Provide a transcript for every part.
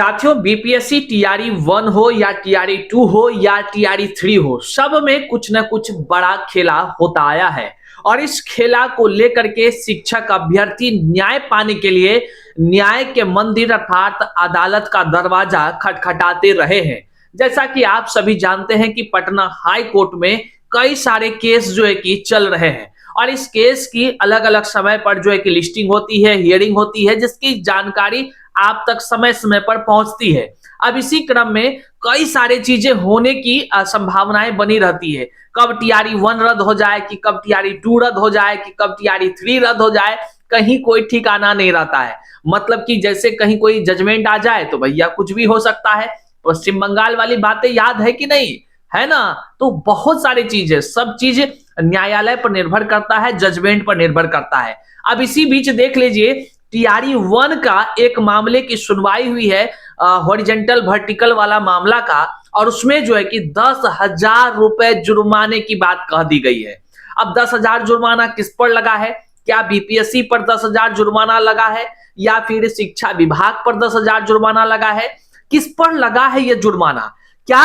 साथियों, BPSC TRE 1 हो या टीआरई 2 हो या टीआरई 3 हो, सब में कुछ ना कुछ बड़ा खेला होता आया है। और इस खेला को लेकर के शिक्षक अभ्यर्थी न्याय पाने के लिए न्याय के मंदिर अर्थात अदालत का दरवाजा खटखटाते रहे हैं। जैसा कि आप सभी जानते हैं कि पटना हाई कोर्ट में कई सारे केस जो है कि चल रहे हैं और इस केस की अलग अलग समय पर जो है कि लिस्टिंग होती है, हियरिंग होती है, जिसकी जानकारी आप तक समय समय पर पहुंचती है। अब इसी क्रम में कई सारी चीजें होने की संभावनाएं बनी रहती है। कब टीआरई 1 रद्द हो जाए, कि कब टीआरई 2 रद्द हो जाए, कि कब टीआरई 3 रद्द हो जाए, कहीं कोई ठिकाना नहीं रहता है। मतलब कि जैसे कहीं कोई जजमेंट आ जाए तो भैया कुछ भी हो सकता है। पश्चिम बंगाल वाली बातें याद है कि नहीं, है ना? तो बहुत सारी चीजें, सब चीज न्यायालय पर निर्भर करता है, जजमेंट पर निर्भर करता है। अब इसी बीच देख लीजिए, टीआरई 1 का एक मामले की सुनवाई हुई है, हॉरिजेंटल वर्टिकल वाला मामला का, और उसमें जो है कि 10,000 रुपए जुर्माने की बात कह दी गई है। अब 10,000 जुर्माना किस पर लगा है? क्या बीपीएससी पर 10,000 जुर्माना लगा है या फिर शिक्षा विभाग पर 10,000 जुर्माना लगा है? किस पर लगा है यह जुर्माना? क्या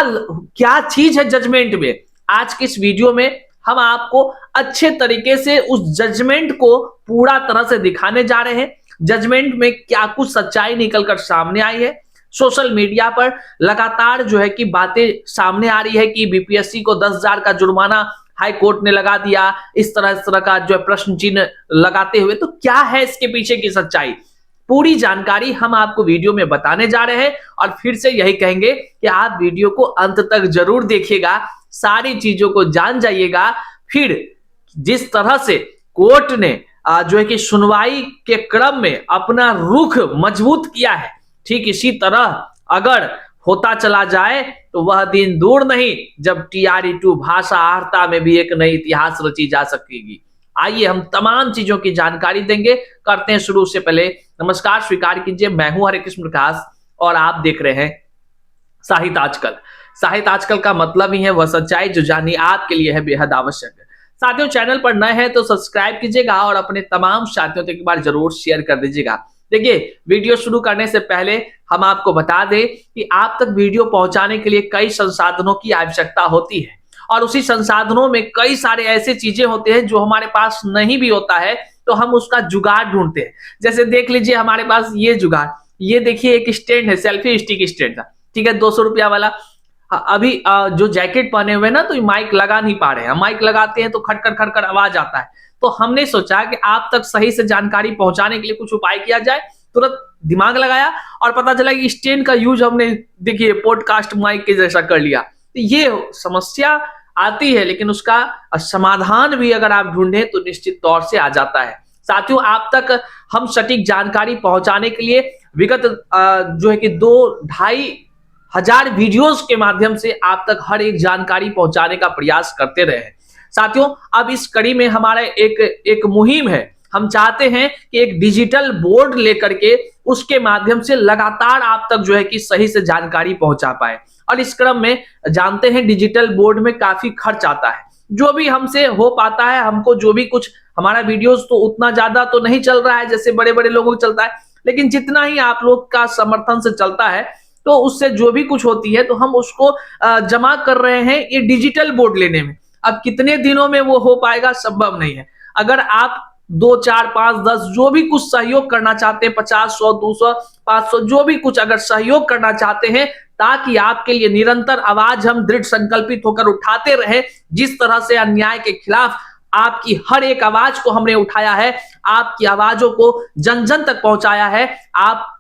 क्या चीज है जजमेंट में? आज की इस वीडियो में हम आपको अच्छे तरीके से उस जजमेंट को पूरा तरह से दिखाने जा रहे हैं। जजमेंट में क्या कुछ सच्चाई निकलकर सामने आई है। सोशल मीडिया पर लगातार जो है कि बातें सामने आ रही है कि बीपीएससी को 10,000 का जुर्माना हाई कोर्ट ने लगा दिया, इस तरह का जो है प्रश्न चिन्ह लगाते हुए। तो क्या है इसके पीछे की सच्चाई? पूरी जानकारी हम आपको वीडियो में बताने जा रहे हैं और फिर से यही कहेंगे कि आप वीडियो को अंत तक जरूर देखिएगा, सारी चीजों को जान जाइएगा। फिर जिस तरह से कोर्ट ने जो है कि सुनवाई के क्रम में अपना रुख मजबूत किया है, ठीक इसी तरह अगर होता चला जाए तो वह दिन दूर नहीं जब टीआरई 2 भाषा आहर्ता में भी एक नई इतिहास रची जा सकेगी। आइए हम तमाम चीजों की जानकारी देंगे, करते हैं शुरू। से पहले नमस्कार स्वीकार कीजिए, मैं हूं हरे कृष्ण प्रकाश और आप देख रहे हैं साहित्य आजकल। साहित्य आजकल का मतलब ही है वह सच्चाई जो जाननी आपके लिए है बेहद आवश्यक है। साथियों, चैनल पर नए हैं तो सब्सक्राइब कीजिएगा और अपने तमाम साथियों तक एक बार जरूर शेयर कर दीजिएगा। देखिए, वीडियो शुरू करने से पहले हम आपको बता दें कि आप तक वीडियो पहुंचाने के लिए कई संसाधनों की आवश्यकता होती है और उसी संसाधनों में कई सारे ऐसे चीजें होते हैं जो हमारे पास नहीं भी होता है, तो हम उसका जुगाड़ ढूंढते हैं। जैसे देख लीजिए, हमारे पास ये जुगाड़, ये देखिए एक स्टैंड है, सेल्फी स्टिक स्टैंड का, ठीक है, 200 रुपया वाला। अभी जो जैकेट पहने हुए ना, तो माइक लगा नहीं पा रहे हैं। माइक लगाते हैं तो खटखट खटखट आवाज आता है। तो हमने सोचा कि आप तक सही से जानकारी पहुंचाने के लिए कुछ उपाय किया जाए। तुरंत दिमाग लगाया और पता चला कि स्टैंड का यूज हमने, देखिए, पॉडकास्ट माइक के जैसा कर लिया। तो ये समस्या आती है, लेकिन उसका समाधान भी अगर आप ढूंढें तो निश्चित तौर से आ जाता है। साथियों, आप तक हम सटीक जानकारी पहुंचाने के लिए विगत जो है कि 2-2.5 हजार वीडियोस के माध्यम से आप तक हर एक जानकारी पहुंचाने का प्रयास करते रहे हैं। साथियों, अब इस कड़ी में हमारा एक मुहिम है। हम चाहते हैं कि एक डिजिटल बोर्ड लेकर के उसके माध्यम से लगातार आप तक जो है कि सही से जानकारी पहुंचा पाए। और इस क्रम में जानते हैं डिजिटल बोर्ड में काफी खर्च आता है। जो भी हमसे हो पाता है, हमको जो भी कुछ, हमारा वीडियोस तो उतना ज्यादा तो नहीं चल रहा है जैसे बड़े बड़े लोगों को चलता है, लेकिन जितना ही आप लोग का समर्थन से चलता है, तो उससे जो भी कुछ होती है तो हम उसको जमा कर रहे हैं ये डिजिटल बोर्ड लेने में। अब कितने दिनों में वो हो पाएगा, संभव नहीं है। अगर आप 2, 4, 5, 10 जो भी कुछ सहयोग करना चाहते हैं, 50, 100, 200, 500 जो भी कुछ अगर सहयोग करना चाहते हैं, ताकि आपके लिए निरंतर आवाज हम दृढ़ संकल्पित होकर उठाते रहे, जिस तरह से अन्याय के खिलाफ आपकी हर एक आवाज को हमने उठाया है, आपकी आवाजों को जन जन तक पहुंचाया है, आप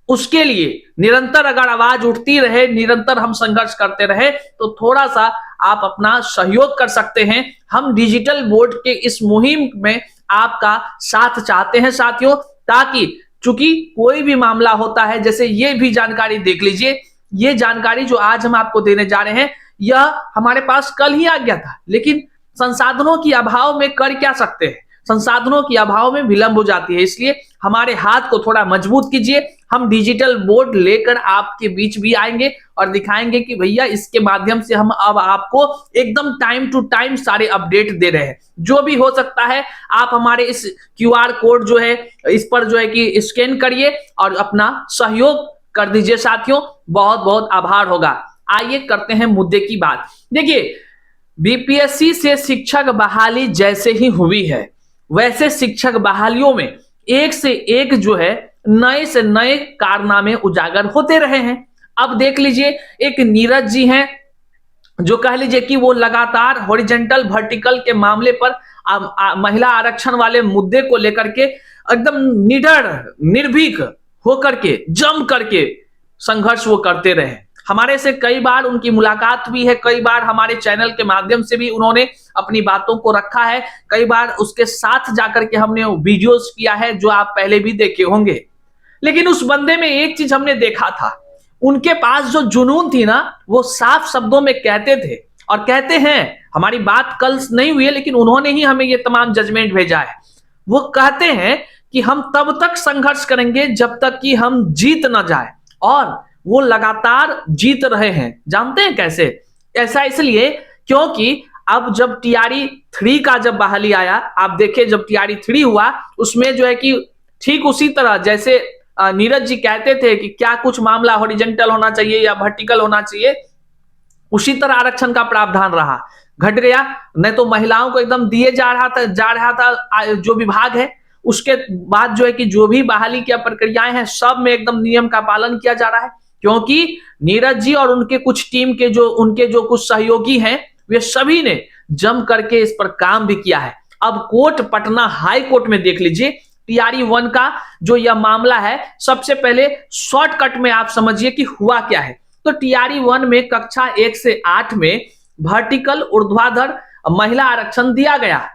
उसके लिए निरंतर अगर आवाज उठती रहे, निरंतर हम संघर्ष करते रहे, तो थोड़ा सा आप अपना सहयोग कर सकते हैं। हम डिजिटल बोर्ड के इस मुहिम में आपका साथ चाहते हैं साथियों, ताकि चूंकि कोई भी मामला होता है, जैसे ये भी जानकारी देख लीजिए, ये जानकारी जो आज हम आपको देने जा रहे हैं, यह हमारे पास कल ही आ गया था, लेकिन संसाधनों की अभाव में कर क्या सकते हैं, संसाधनों की अभाव में विलंब हो जाती है। इसलिए हमारे हाथ को थोड़ा मजबूत कीजिए। हम डिजिटल बोर्ड लेकर आपके बीच भी आएंगे और दिखाएंगे कि भैया इसके माध्यम से हम अब आपको एकदम टाइम टू टाइम सारे अपडेट दे रहे हैं। जो भी हो सकता है, आप हमारे इस क्यूआर कोड जो है, इस पर जो है कि स्कैन करिए और अपना सहयोग कर दीजिए साथियों, बहुत बहुत आभार होगा। आइए करते हैं मुद्दे की बात। देखिए, बीपीएससी से शिक्षक बहाली जैसे ही हुई है, वैसे शिक्षक बहालियों में एक से एक जो है नए से नए कारनामे उजागर होते रहे हैं। अब देख लीजिए, एक नीरज जी हैं जो कह लीजिए कि वो लगातार हॉरिजेंटल वर्टिकल के मामले पर महिला आरक्षण वाले मुद्दे को लेकर के एकदम निडर निर्भीक होकर के जम करके संघर्ष वो करते रहे। हमारे से कई बार उनकी मुलाकात भी है, कई बार हमारे चैनल के माध्यम से भी उन्होंने अपनी बातों को रखा है, कई बार उसके साथ जाकर के हमने वीडियोस किया है जो आप पहले भी देखे होंगे। लेकिन उस बंदे में एक चीज हमने देखा था, उनके पास जो जुनून थी ना, वो साफ शब्दों में कहते थे और कहते हैं। हमारी बात कल नहीं हुई है, लेकिन उन्होंने ही हमें ये तमाम जजमेंट भेजा है। वो कहते हैं कि हम तब तक संघर्ष करेंगे जब तक कि हम जीत ना जाए, और वो लगातार जीत रहे हैं। जानते हैं कैसे? ऐसा इसलिए क्योंकि अब जब टीआरई 3 का जब बहाली आया, आप देखिए जब टीआरई 3 हुआ, उसमें जो है कि ठीक उसी तरह जैसे नीरज जी कहते थे कि क्या कुछ मामला हॉरिजेंटल होना चाहिए या वर्टिकल होना चाहिए, उसी तरह आरक्षण का प्रावधान रहा, घट गया। नहीं तो महिलाओं को एकदम दिए जा रहा था जो विभाग है। उसके बाद जो है कि जो भी बहाली की प्रक्रियाएं हैं, सब में एकदम नियम का पालन किया जा रहा है, क्योंकि नीरज जी और उनके कुछ टीम के उनके जो कुछ सहयोगी हैं, वे सभी ने जम करके इस पर काम भी किया है। अब कोर्ट, पटना हाई कोर्ट में देख लीजिए, टीआरई 1 का जो यह मामला है, सबसे पहले शॉर्टकट में आप समझिए कि हुआ क्या है। तो टीआरई 1 में कक्षा 1 से 8 में वर्टिकल ऊर्ध्वाधर महिला आरक्षण दिया गया।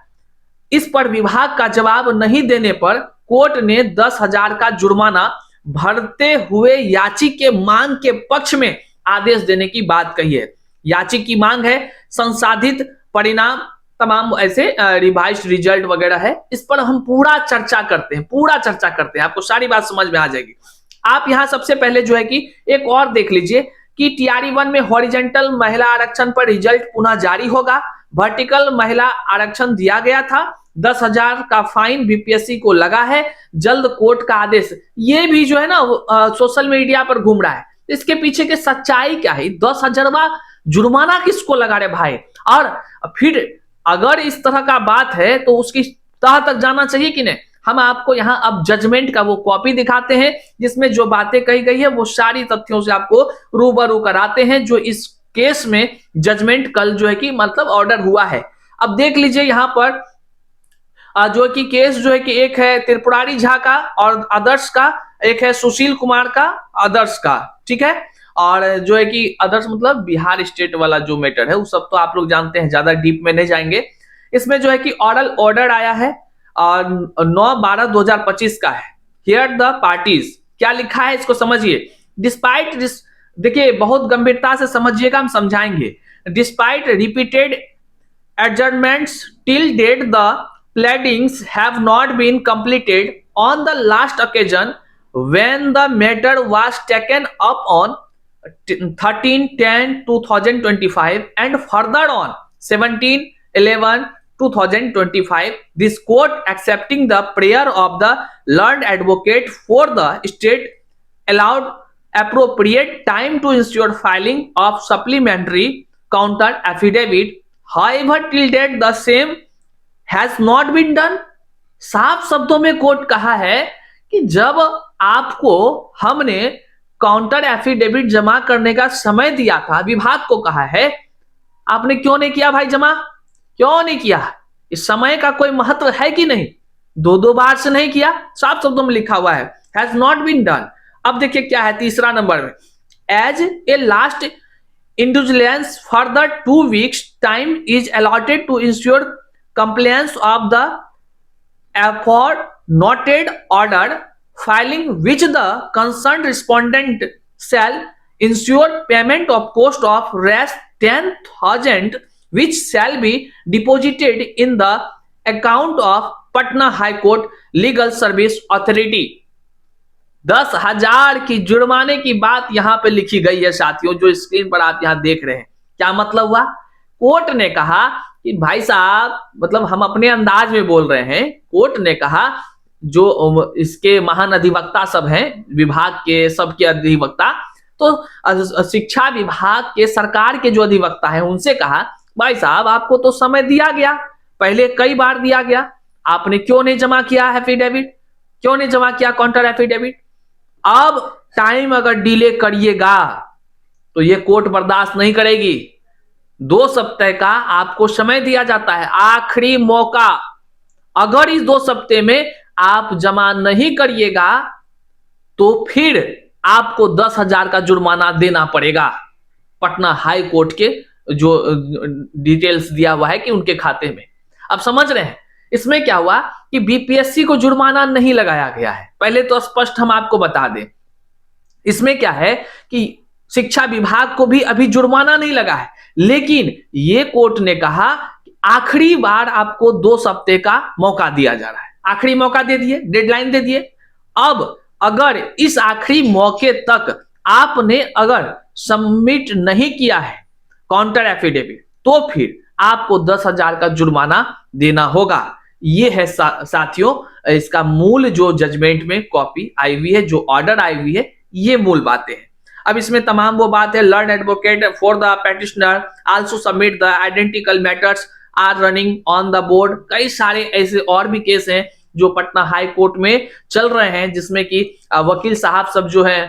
इस पर विभाग का जवाब नहीं देने पर कोर्ट ने 10,000 का जुर्माना भरते हुए याची के मांग के पक्ष में आदेश देने की बात कही है। याची की मांग है संसाधित परिणाम, तमाम ऐसे रिवाइज रिजल्ट वगैरह है। इस पर हम पूरा चर्चा करते हैं, आपको सारी बात समझ में आ जाएगी। आप यहां सबसे पहले जो है कि एक और देख लीजिए कि टीआरई 1 में हॉरिजेंटल महिला आरक्षण पर रिजल्ट पुनः जारी होगा। वर्टिकल महिला आरक्षण दिया गया था, 10,000 का फाइन बीपीएससी को लगा है, जल्द कोर्ट का आदेश। ये भी जो है ना सोशल मीडिया पर घूम रहा है। इसके पीछे की सच्चाई क्या है? 10,000वां जुर्माना किसको लगा रहे भाई? और फिर अगर इस तरह का बात है तो उसकी तह तक जाना चाहिए कि नहीं। हम आपको यहां अब जजमेंट का वो कॉपी दिखाते हैं जिसमें जो बातें कही गई है वो सारी तथ्यों से आपको रूबरू कराते हैं, जो इस केस में जजमेंट कल जो है कि मतलब ऑर्डर हुआ है। अब देख लीजिए यहां पर जो कि केस जो है कि एक है त्रिपुरारी झा का और आदर्श का, एक है सुशील कुमार का आदर्श का, ठीक है। और जो है कि आदर्श मतलब बिहार स्टेट वाला जो मैटर है वो सब तो आप लोग जानते हैं, ज्यादा डीप में नहीं जाएंगे। इसमें जो है कि ऑरल ऑर्डर आया है और 9/12/2025 का है। हियर द पार्टीज, क्या लिखा है इसको समझिए। डिस्पाइट, देखिए बहुत गंभीरता से समझिएगा, हम समझाएंगे। Despite repeated adjournments till date the pleadings have not been completed on the last occasion when the matter was taken up on 13/10/2025 and further on 17/11/2025. This court, accepting the prayer of the learned advocate for the state, allowed appropriate time to ensure filing of supplementary counter affidavit. However, till date the same has not been done. साफ शब्दों में court कहा है कि जब आपको हमने counter affidavit जमा करने का समय दिया था, विभाग को कहा है, आपने क्यों नहीं किया भाई जमा? क्यों नहीं किया? इस समय का कोई महत्व है कि नहीं? दो बार से नहीं किया, साफ शब्दों में लिखा हुआ है, हैज नॉट बीन डन। अब देखिए क्या है तीसरा नंबर में, as a last individuals further 2 weeks time is allotted to ensure compliance of the aforementioned order, filing which the concerned respondent shall ensure payment of cost of res 10,000 which shall be deposited in the account of Patna High Court Legal Service Authority. 10,000 की जुर्माने की बात यहां पे लिखी गई है साथियों, जो स्क्रीन पर आप यहां देख रहे हैं। क्या मतलब हुआ? कोर्ट ने कहा कि भाई साहब, मतलब हम अपने अंदाज में बोल रहे हैं, कोर्ट ने कहा जो इसके महान अधिवक्ता सब हैं, विभाग के सबके अधिवक्ता, तो शिक्षा विभाग के सरकार के जो अधिवक्ता हैं उनसे कहा, भाई साहब आपको तो समय दिया गया, पहले कई बार दिया गया, आपने क्यों नहीं जमा किया एफिडेविट, क्यों नहीं जमा किया काउंटर एफिडेविट? अब टाइम अगर डिले करिएगा तो ये कोर्ट बर्दाश्त नहीं करेगी। 2 सप्ताह का आपको समय दिया जाता है, आखिरी मौका। अगर इस 2 सप्ताह में आप जमा नहीं करिएगा तो फिर आपको 10,000 का जुर्माना देना पड़ेगा। पटना हाई कोर्ट के जो डिटेल्स दिया हुआ है कि उनके खाते में। अब समझ रहे हैं इसमें क्या हुआ कि बीपीएससी को जुर्माना नहीं लगाया गया है। पहले तो स्पष्ट हम आपको बता दें, इसमें क्या है कि शिक्षा विभाग को भी अभी जुर्माना नहीं लगा है, लेकिन ये कोर्ट ने कहा कि आखिरी बार आपको 2 सप्ताह का मौका दिया जा रहा है। आखिरी मौका दे दिए, डेडलाइन दे दिए। अब अगर इस आखिरी मौके तक आपने अगर सबमिट नहीं किया है काउंटर एफिडेविट तो फिर आपको 10,000 का जुर्माना देना होगा। ये है साथियों इसका मूल जो जजमेंट में कॉपी आई हुई है, जो ऑर्डर आई हुई है, ये मूल बातें हैं। अब इसमें तमाम वो बात है, learned advocate for the petitioner also submit the identical matters are running on the board. कई सारे ऐसे और भी केस हैं जो पटना हाई कोर्ट में चल रहे हैं, जिसमें कि वकील साहब सब जो है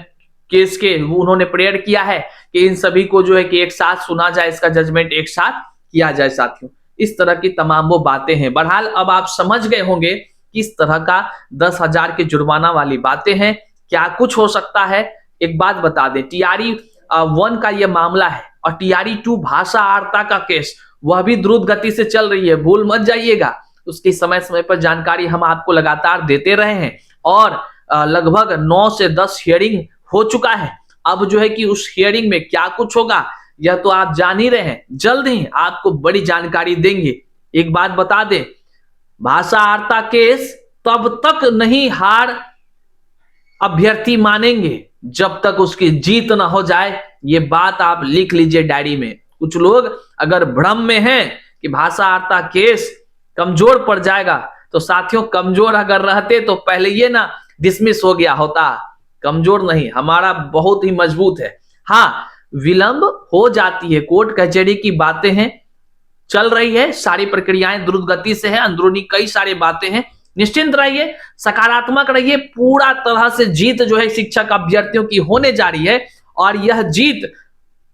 केस के उन्होंने प्रेयर किया है कि इन सभी को जो है कि एक साथ सुना जाए, इसका जजमेंट एक साथ किया जाए। साथियों इस तरह की तमाम वो बातें हैं। बहरहाल अब आप समझ गए होंगे किस तरह का 10,000 के जुर्माना वाली बातें हैं, क्या कुछ हो सकता है। एक बात बता दें, टीआरई 1 का यह मामला है और टीआरई 2 भाषा आर्ता का केस वह भी द्रुत गति से चल रही है, भूल मत जाइएगा। उसकी समय समय पर जानकारी हम आपको लगातार देते रहे हैं और लगभग 9 से 10 हियरिंग हो चुका है। अब जो है कि उस हियरिंग में क्या कुछ होगा यह तो आप जान ही रहे हैं, जल्द ही आपको बड़ी जानकारी देंगे। एक बात बता दें, भाषा आर्ता केस तब तक नहीं हार अभ्यर्थी मानेंगे जब तक उसकी जीत ना हो जाए। ये बात आप लिख लीजिए डायरी में। कुछ लोग अगर भ्रम में हैं कि भाषा आर्ता केस कमजोर पड़ जाएगा, तो साथियों कमजोर अगर रहते तो पहले ये ना डिसमिस हो गया होता। कमजोर नहीं, हमारा बहुत ही मजबूत है। हाँ, विलंब हो जाती है, कोर्ट कचहरी की बातें हैं, चल रही है, सारी प्रक्रियाएं द्रुत गति से है, अंदरूनी कई सारी बातें हैं। निश्चिंत रहिए, सकारात्मक रहिए, पूरा तरह से जीत जो है शिक्षक अभ्यर्थियों की होने जा रही है और यह जीत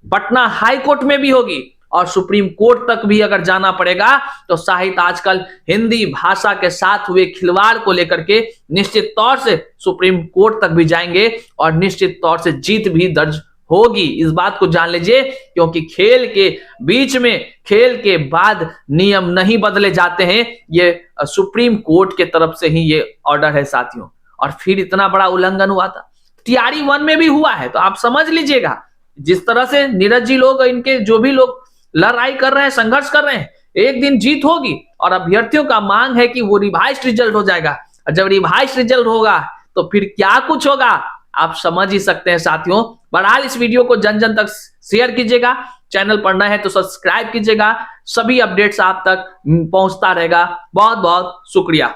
पटना हाई कोर्ट में भी होगी और सुप्रीम कोर्ट तक भी अगर जाना पड़ेगा तो शायद आजकल हिंदी भाषा के साथ हुए खिलवाड़ को लेकर के निश्चित तौर से सुप्रीम कोर्ट तक भी जाएंगे और निश्चित तौर से जीत भी दर्ज होगी। इस बात को जान लीजिए, क्योंकि खेल के बीच में, खेल के बाद नियम नहीं बदले जाते हैं। ये सुप्रीम कोर्ट के तरफ से ही ये ऑर्डर है साथियों। और फिर इतना बड़ा उल्लंघन हुआ था, टीआरई 1 में भी हुआ है, तो आप समझ लीजिएगा जिस तरह से नीरज जी लोग, इनके जो भी लोग लड़ाई कर रहे हैं, संघर्ष कर रहे हैं, एक दिन जीत होगी। और अभ्यर्थियों का मांग है कि वो रिवाइज्ड रिजल्ट हो जाएगा, और जब रिवाइज्ड रिजल्ट होगा तो फिर क्या कुछ होगा आप समझ ही सकते हैं साथियों। बहरहाल इस वीडियो को जन जन तक शेयर कीजिएगा, चैनल पर नए हैं तो सब्सक्राइब कीजिएगा, सभी अपडेट्स आप तक पहुंचता रहेगा। बहुत बहुत शुक्रिया।